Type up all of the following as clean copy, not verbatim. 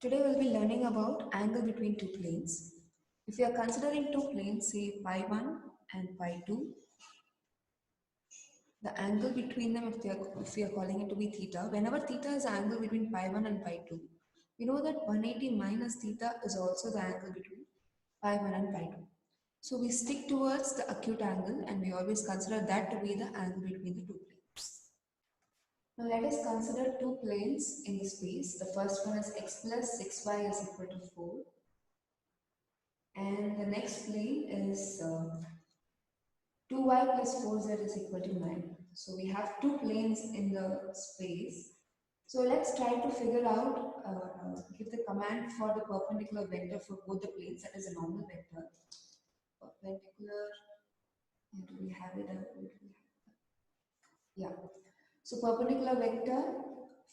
Today we'll be learning about angle between two planes. If we are considering two planes, say pi 1 and pi 2, the angle between them, if we are calling it to be theta, whenever theta is the angle between pi 1 and pi 2, we know that 180 minus theta is also the angle between pi 1 and pi 2. So we stick towards the acute angle and we always consider that to be the angle between the two planes. Now let us consider two planes in the space. The first one is x plus 6y is equal to 4. And the next plane is 2y plus 4z is equal to 9. So we have two planes in the space. So let's try to figure out, give the command for the perpendicular vector for both the planes, that is a normal vector. Perpendicular, and do we have it? Yeah. So perpendicular vector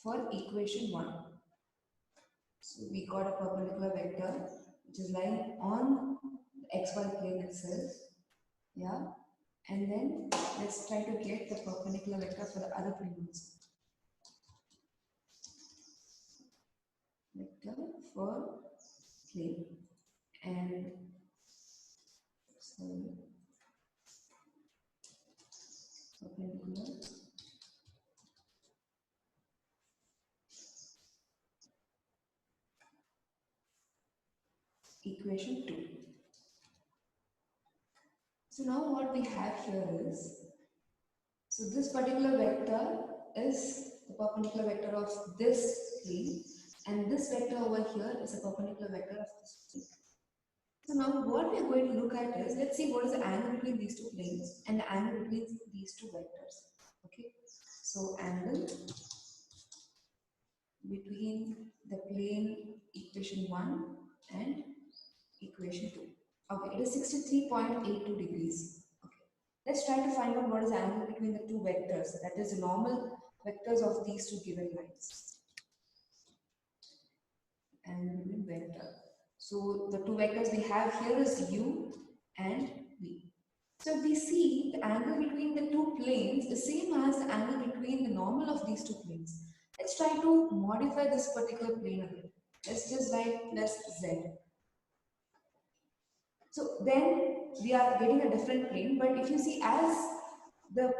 for equation 1. So we got a perpendicular vector which is lying on the xy plane itself. Yeah. And then let's try to get the perpendicular vector for the other plane also. Vector for plane. And so perpendicular equation 2. So now what we have here is, so this particular vector is the perpendicular vector of this plane, and this vector over here is a perpendicular vector of this plane. So now what we are going to look at is, let's see what is the angle between these two planes and the angle between these two vectors. Okay, so angle between the plane equation 1 and equation 2. Okay, it is 63.82 degrees. Okay, let's try to find out what is the angle between the two vectors, that is the normal vectors of these two given lines. Angle between vector. So the two vectors we have here is u and v. So we see the angle between the two planes is same as the angle between the normal of these two planes. Let's try to modify this particular plane a bit. Let's just write plus z. So then we are getting a different plane, but if you see as the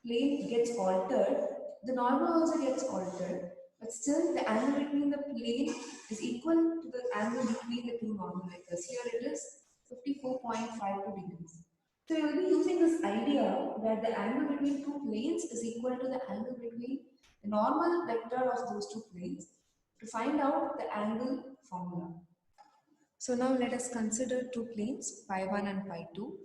plane gets altered, the normal also gets altered, but still the angle between the plane is equal to the angle between the two normal vectors. Here it is 54.52 degrees. So you will be using this idea that the angle between two planes is equal to the angle between the normal vector of those two planes to find out the angle formula. So now let us consider two planes, pi 1 and pi 2.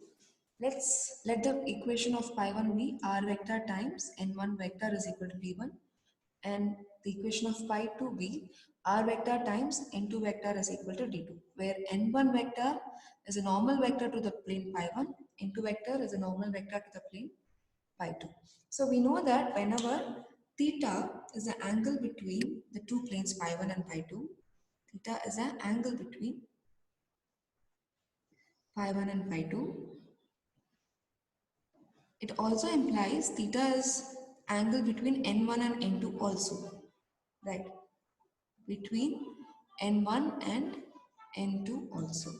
Let the equation of pi 1 be r vector times n1 vector is equal to v1, and the equation of pi 2 be r vector times n2 vector is equal to d2, where n1 vector is a normal vector to the plane pi 1, n2 vector is a normal vector to the plane pi 2. So we know that whenever theta is the angle between the two planes pi 1 and pi 2, theta is an angle between pi 1 and pi 2. It also implies theta is angle between n1 and n2 also, right? Between n1 and n2 also.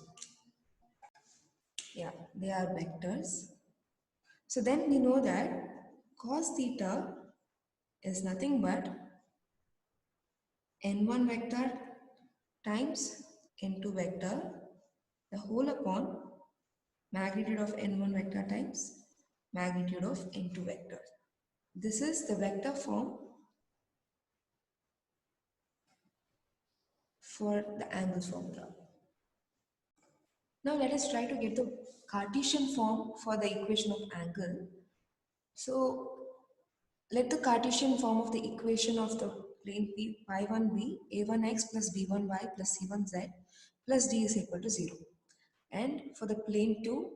Yeah, they are vectors. So then we know that cos theta is nothing but n1 vector times n2 vector, the whole upon magnitude of n1 vector times magnitude of n2 vector. This is the vector form for the angle formula. Now let us try to get the Cartesian form for the equation of angle. So let the Cartesian form of the equation of the plane P pi 1 be a1x plus b1y plus c1z plus d is equal to 0. And for the plane 2,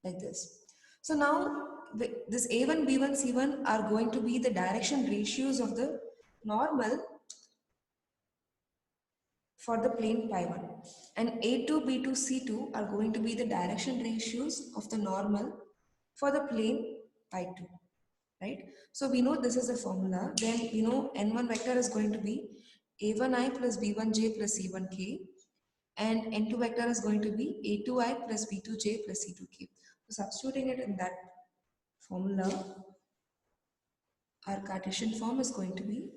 like this. So now this a1, b1, c1 are going to be the direction ratios of the normal for the plane pi 1, and a2, b2, c2 are going to be the direction ratios of the normal for the plane pi 2, right? So we know this is the formula. Then we know n1 vector is going to be a1i plus b1j plus c1k, and n2 vector is going to be a2i plus b2j plus c2k. So substituting it in that formula, our Cartesian form is going to be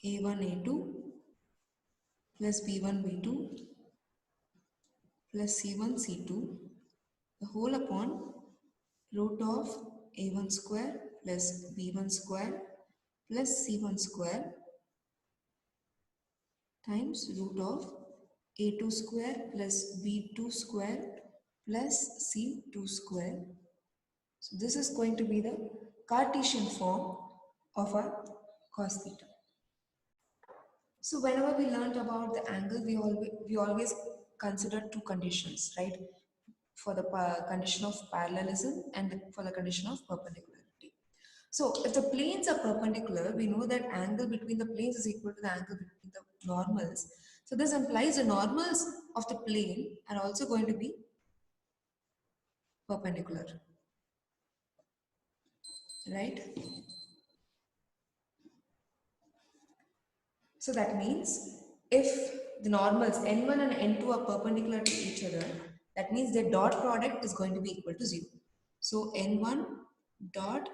a1 a2 plus b1 b2 plus c1 c2, the whole upon root of a1 square plus b1 square plus c1 square times root of a2 square plus b2 square plus c2 square. So this is going to be the Cartesian form of our cos theta. So whenever we learned about the angle, we always consider two conditions, right? For the condition of parallelism and for the condition of perpendicularity. So if the planes are perpendicular, we know that angle between the planes is equal to the angle between the normals. So this implies the normals of the plane are also going to be perpendicular, right? So that means if the normals n1 and n2 are perpendicular to each other, that means their dot product is going to be equal to 0. So n1 dot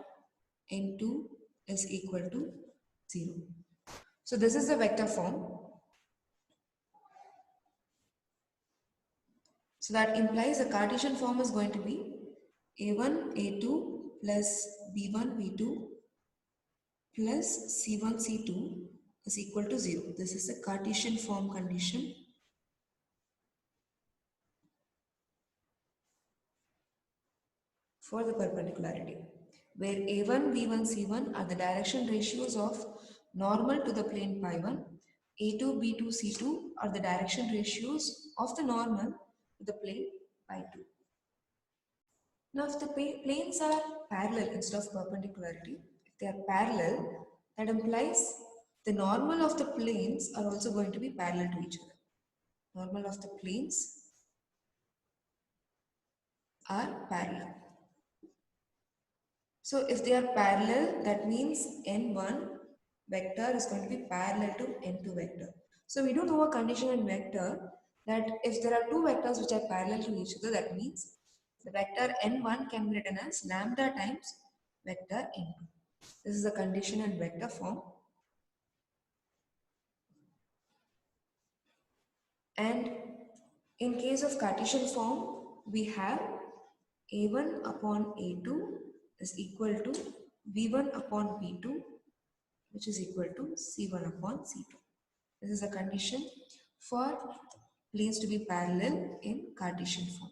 n2 is equal to 0. So this is the vector form. So that implies the Cartesian form is going to be a1 a2 plus b1 b2 plus c1 c2 is equal to 0. This is the Cartesian form condition for the perpendicularity, where a1, b1, c1 are the direction ratios of normal to the plane pi 1, a2, b2, c2 are the direction ratios of the normal to the plane pi 2. Now if the planes are parallel instead of perpendicularity, if they are parallel, that implies the normal of the planes are also going to be parallel to each other. Normal of the planes are parallel. So if they are parallel, that means n1 vector is going to be parallel to n2 vector. So we do know a condition in vector that if there are two vectors which are parallel to each other, that means the vector n1 can be written as lambda times vector n2. This is a condition in vector form. And in case of Cartesian form, we have a1 upon a2 is equal to v1 upon v2, which is equal to c1 upon c2. This is a condition for planes to be parallel in Cartesian form.